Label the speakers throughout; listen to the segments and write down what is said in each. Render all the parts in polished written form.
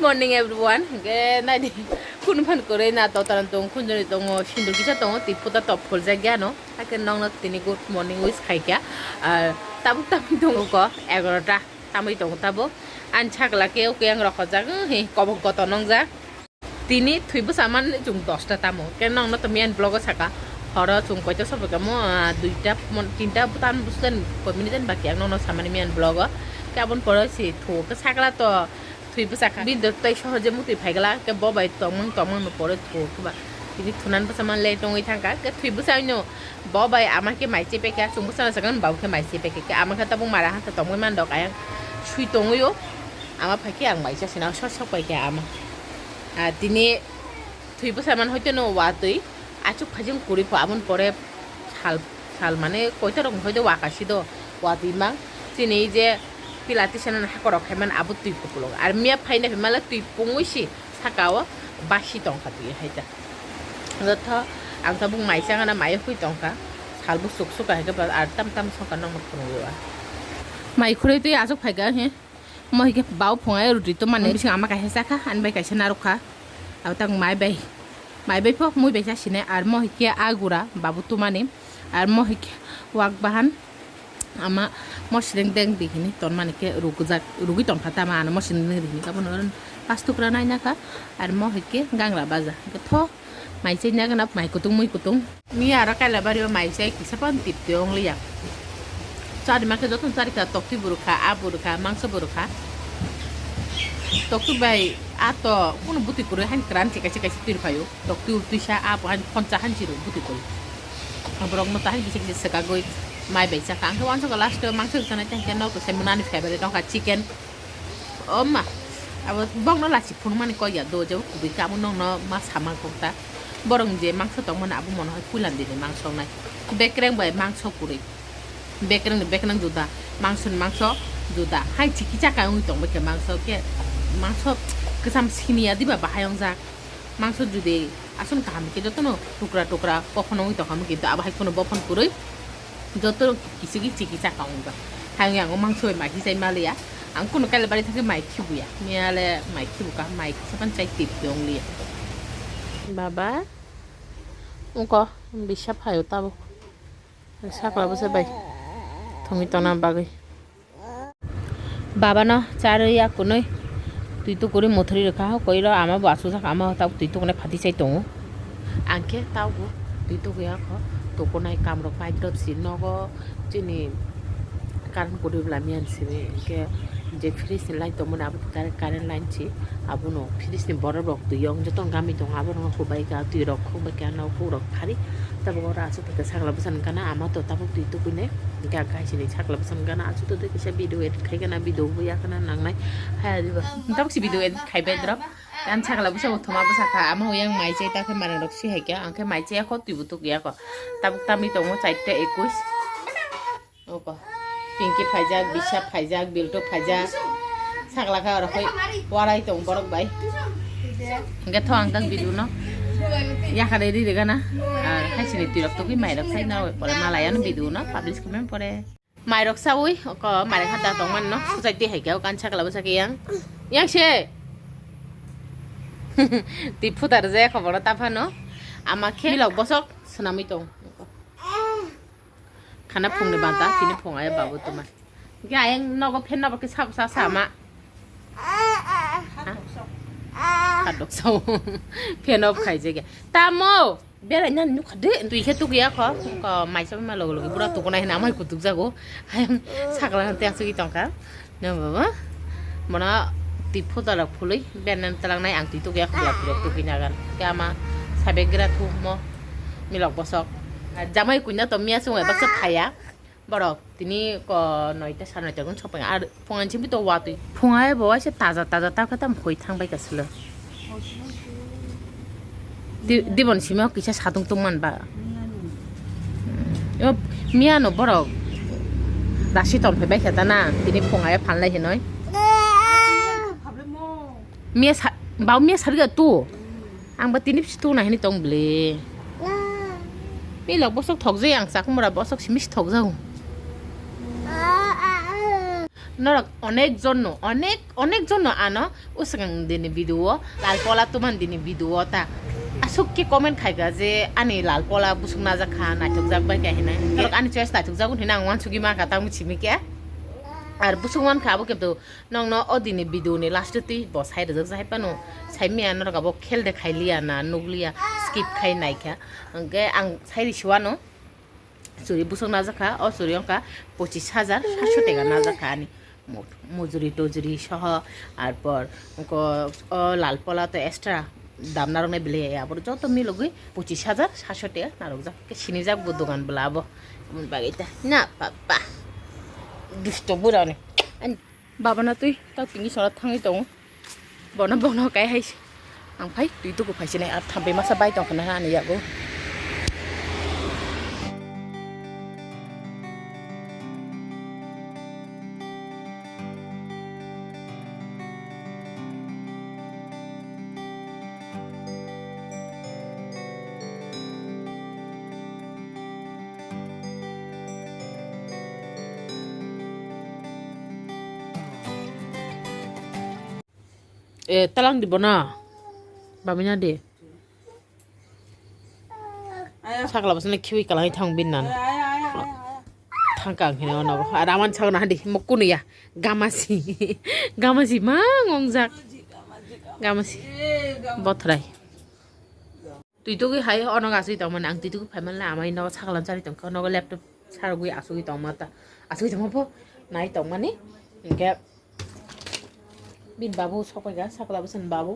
Speaker 1: morning everyone. Ge na di kun phan kore na to taran tong kun joni tong sindur kisa tong tiputa top phol ja gya no. Aken nong na tini good morning wish khai kya. Tabu tabu tong ko 11ta tamai tong tabo. An chakla ke oke ang rakha ja he kobok ko tonong ja. Tini thuibu saman jung 10ta tamo. Ke nong na to mian blog saka. Hora chung ko to sob ka mo duita tinta butan busen community baki ang nong na samani mian blog. Kabon pore si thu ka sakla to thuibu saka bidot tai sohoje muti phaigala ke bobai tomang no pore thu ba ini thunan pasaman le tongoi thangka ke thuibu saino bobai amake maiche peke chungbu sana sakan bau ke maiche peke ke amaka tabung mara ha tomoi man dok ayang sui tongoyo ama phake ang maicha sina sok pai ke ama tini thuibu saman hoite no watui achuk phajing kuri po amon pore sal mane koita rong hoite wakashi do watui mang tini je pilati sana hakorok heman abut tui pukulog ar mia phaina hemala tui punguisi sakawa bashi tongka tui haita jotho ang tabung maisa ngana mai hui tongka salbu suk ha ga ar tam soka nong mkhungwa mai khurei tui azuk phaiga he moi ke bau phongai ruti to mane bising ama ka hesa kha an bai ka sena rukha aw tang mai bai pho moi bai sa sine ar moi ke agura babu to mane ar moi ke wak bahan ama mosring deng dihini ton mane ke rugi ton khata ma ana mosring deng dihini ka bonon pastu kra nai na ka ar mo heke gangra baza ke tho mai se nya gana mai kutung mi ara ka la bari mai se ki sapan tip tiong liya sari ma ke joton sari ka tokti buruka a buruka mangso buruka toktu bai ato kuno buti kure han kran ke ka tir phayo toktu tuisha a han koncha han jiru buti kure abrok no tahan bisik seka goi mai bai sa kang kawan so last mangso sana tang ken no ko semunani favorite dong ka chicken oma abo bong no la chipun mani ko ya do jo kubi ka mun no ma sama ko ta borong je mangso tong mana abu mon hoy pulan de mangso nai bekreng bai mangso kure bekreng juda mangso juda hai chiki cha ka ung tong be ke mangso kesam sini ya diba bahayong za mangso jude asun kam ke joto no টুকরা কখনো হইতো আমি কিন্তু আবার কোনো বপন করি যত কিছু চiki cha kaung ba hayang ang mangso mai ki sai malia ang kuno kala bari thake mai khibuya miale mai khibuka mai sapan chai tip yong li baba unko bisha phayo tabo sakla bose bai thongi tona bagai baba no charia kunoi তুই তো করে মথরি রেখা কইরা আমার বাসু থাক আমার তাও তুই তো কোনে ফাটি চাই তো আংকে তাও তুই তো গয়া খ তো কোনাই কামরক পাইদ্রব সিনগ চিনি কারণ করিবলা মিয়ানসিবে কে যে ফ্রিজ লাইন তো মনে আবু কারেন্ট লাইন ছি আবু নো ফ্রিজ নি বড় রক তুই ইয়ং যতন গামি তো আবু নো খুবাই গা তুই রক খুবাই কে নাও কো রক খারি তাবো ওরা আসু থেকে ছাগলা বসান কানা আমা তো তাবো তুই তো কইনে গা গাইছিনি ছাগলা বসান কানা আসু তো দেখি সে ভিডিও এডিট খাই কানা ভিডিও বইয়া কানা নাংনাই হায়া দিবা তাবো সি ভিডিও এডিট খাইবে দ্রব কান ছাগলা বসা থমা বসা খা আমা ওয়াং মাইচে তাকে মানে রক সি হাইকে আংকে মাইচে খ তুইবু তো গিয়া ক তাবো তামি তো মো 4:21 ওকো পিঙ্কি ফাইজাক বিশা ফাইজাক বিলটো ফাইজাক ছাগলা খা আর কই ওয়ারাই তো বরক বাই গে থ আং তাং ভিডিও ন ya kada iri gana hai sini tirok to ki mairok sai na pore malayan video na publish kemen pore mairok sawi ko mairok hata tong man no sai ti hai ka kan chakla basa ki yang se ti putar je khobor ta phano amake bilok bosok sunami tong khana phungni banta tini phungai babu tomar ga yang nogo phen na baki sak sa sama kadok sau pen of khai je tamo bera nan nu khade tui khe tu ya kho ko mai sa ma lo bura tu konai na mai ku tu jago hayang sakla te asui tongka na baba mona tipu ta rak phuloi benan talang nai ang tu ya khla tu kinagan kama sabe gra thu mo milok bosok jamai kunya to mia sungai baksa phaya borok tini ko noita sanoi ta gun chopang ar phongan chimi to wa tu phongai bo se taja ta khatam hoi thang bai kasla dibon sima kisa satung tungman ba yo mia no borok rashi ton phai bai khata na tini phongai phan lai he noi mia bau mia sarga tu ang ba tini stu na hini tong ble mi lok bosok thok je ang sak mura bosok simis thok jau নরক অনেক জন্য আনো উসগাং দিনে video লাল পলা তুমান দিনে video তা আসুককে comment খাইগা যে আনি লাল পলা বুসুক না জাখা নাইথক জাকবাই কাহিনা নরক আনি চয়েস নাইথক জাগুন হিনা আং সুগি মা খাতা মুছিমিকে আর বুসুমান খাবো কিন্তু নং ন অদিনে ভিডিওনি লাস্ট তুই বস হাই রজক যাই পানো সাইমিয়া নরক আবো খেল দেখাইলিয়া না নুগলিয়া স্কিপ খাই নাইখা গে আং সাইরি শিওয়ানো চুরি বুসুক না জাখা ও চুরি অঙ্কা 25,700 টাকা না জাখা আনি মজুরি টজুরি সহ তারপর লাল পলা তো এক্সট্রা দাম নারংনাই বেলে আবার যত মিলগুই 25,700 টাকা নারক যাক সিনি যাক দোকান বলা আবো এমন বাগাইতা না বাবা দুষ্ট বুড়ানি বাবানা তুই তাও পিঙ্গি সরাত থাঙै दं বনা গাই হাইছে आं फाय তুই তো ফাইছে নাই আর থাম্বে মাসা বাই দं খানা আনি যাবো talang di bona baminya de sakla basne khiwi kalai thang bin nan thang kang hene ona araman chagna di mokuni ya gamasi ma ngongjak gamasi botrai tui to gi hai ona ga sui tong man ang tui to phai man la amai no saklan chari tong ko no laptop sarugui asui tong mata asui tong po nai tong mani ke bin babu সবাইগা সাকলা বসন বাবু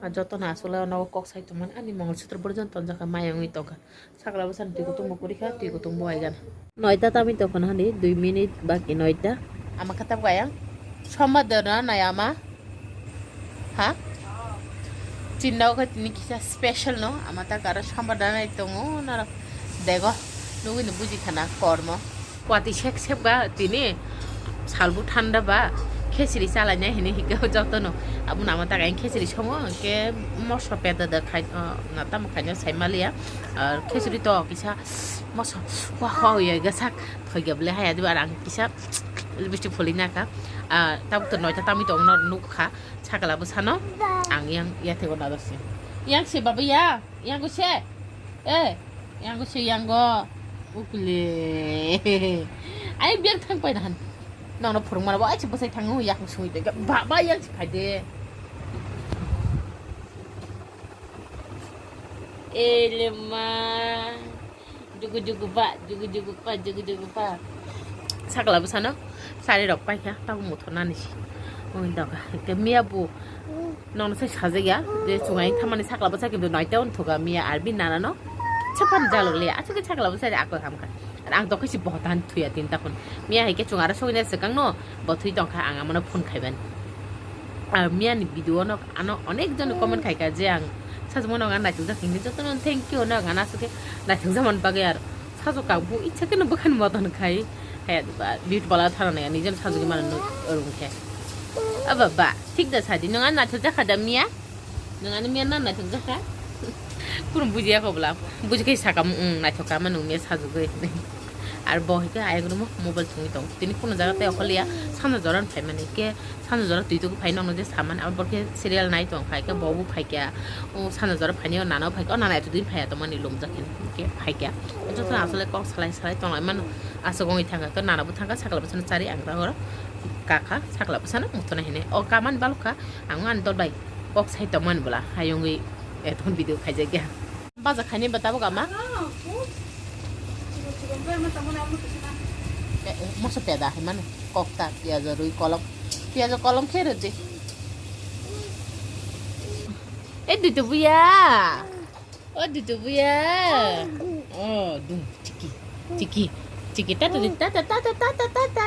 Speaker 1: আর যত না আসলে নগ cock সাইতো মান আনি মঙ্গলসূত্র পর্যন্ত জাকা মায়াঙ্গি তকা সাকলা বসন তুই কত মুকুরিখা তুই কত বয়গান 9টা আমি তখন হানি 2 মিনিট বাকি 9টা আমা কাতাব গায়াং সম্বাদনা নায়ামা হ্যাঁ চিন্নাও খাতিনি কিসা স্পেশাল নো আমা তা কার সম্বাদনা ইতঙ্গো না দেখো নুগুনি বুঝি খানা কর্ম কোয়াতি শেক সেবগা তিনি সালবু ঠান্ডা বা খেসিরি চালাইনাই হিনে হিকে যতনো আবু নামা তাকাই খেসিরি সম কে মশলা পেদা দা খাই না তাম খাইনো সাইমালিয়া আর খেসিরি তো কিসা মশলা ওয়া হইয়া গাসাক থইগাবলে হায়া দিবা আর আং কিসা লিপস্টিক ফলিনাকা তাব তো 9টা তামি তো নুখা ছাগলাবো সানো আং ইয়া থেগো না দসি ইয়াং সে বাবা ইয়াং গো সে ইয়াং গো সে ইয়াং গো উকলে আই বিয়ার থাং পাই দান nong phurung mana ba ai chi basai thangu yak sui de ba yang chi khai de elma jugu pa sakla busana sari rok pai kha ta mu thona ni oi da ke mia bu nong sai saje ya de sungai thamani sakla basa kintu noita on thoga mia arbi nana no chapan jalok le achike sakla basa akko ham kha ang to kasi bohtan thuya tin ta kon mia haike chungara sogine sekang no bothui tongkha ang amana phone khaiban আর মিয়া নি video ন আনো অনেক জন comment খাইকা যে আং সাজমন গান নাইতো জাকিনি যত thank you না গানা সুকে নাইতো জামান বাগে আর সাজো কাবু ইচ্ছা কেন বখান মতন খাই হ্যাঁ বিউট বলা থারা নাই নিজের সাজুকে মান রুম খায় বাবা ঠিক দা সাদি নঙা নাইতো জাখাদা মিয়া নঙা মিয়া না নাইতো জাখা পুরো বুঝিয়া কবলা বুঝিকে সাকাম নাইতো কামান মিয়া সাজুকে আর বহিকে আইগুলো মোবাইল থুঙি দं তিনি কোনো জায়গাতে অকলিয়া সানা জরান ফাই মানে কে সানা জরা তুই তো ফাই নং যে সামান আর বরকে সিরিয়াল নাই দं ফাইকে ববু ফাইকে ও সানা জরা ফাইনিও নানাও ফাইকে নানা এত দিন ফাইয়া তো মানে লম জাকেন কে ফাইকে যত আসলে কক সালাই দं মান আসো গই থাকা তো নানাবো থাকা সাকলা বছন চারি আংরা হর কাকা সাকলা বছন মতনা হেনে ও কামান বালুকা আং আন দলবাই কক সাই তো মান বলা হায়ঙ্গই এতন ভিডিও খাই যায় গে বাজা খাইনি বাতাবো gamma masa peda mana kokta piaza rui kolom kere je dudu buya oh dung ciki tata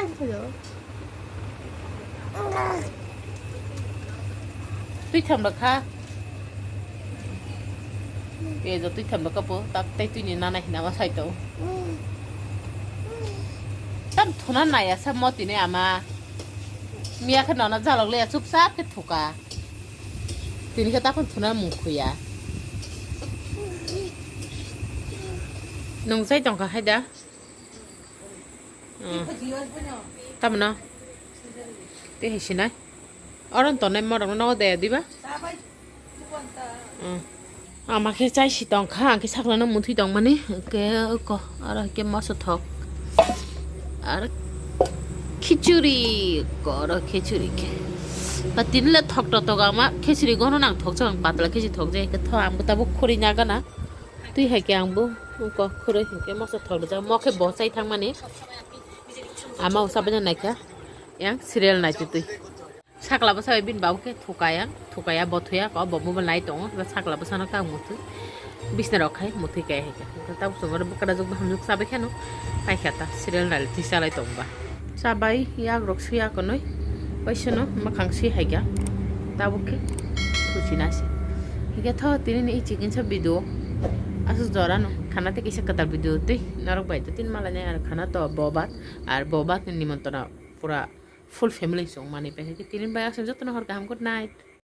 Speaker 1: tui tham được ha bây giờ tui tham được cái bộ tắc tay tui nhìn na này nào mà sai tao tam thona này à sao mót tí này à mà mía cái nó ra lọc lẹ chụp sát cái thục à tí này cái ta con thona mù khuya à nông say trồng cả hay đã tam nó তে হেসি নাই অরন তো নাই মরং নাও দে দিবা আমাকে চাইছি তংখা আঁকে সাকলানো মুথি দং মানে কে ক আর কে মাছ থক আর খিচুড়ি কর খিচুড়ি কে তিনলে থক টক আমা খিচুড়ি গনো নাং থক চাং পাতলা খিচুড়ি থক যাই কে থ আমবো তাবো খরি নাগা না তুই হাইকে आंबो ক খরে কে মাছ থক যা মকে বসাই থাং মানে আমা উসাবে না নাইকা yang serial naite tuh sakla basa bin bau ke thukaya bothya ko bobu ba nai tong ba sakla basa na ka mutu bisna rakhai mutu kai he ka ta sumar bakada jog hamjuk sabe khano kai khata serial nal ti salai tong ba sabai yak roksia ko noi paisano makhang si haiga tabu ke thusi nasi higa tho tini ni chicken sa video asus dora no khana te kisa katar video te narok bai to tin malanya ar khana to bobat ni nimantana pura full family song mani pe ke tinin bay aksen jotno hor kam good night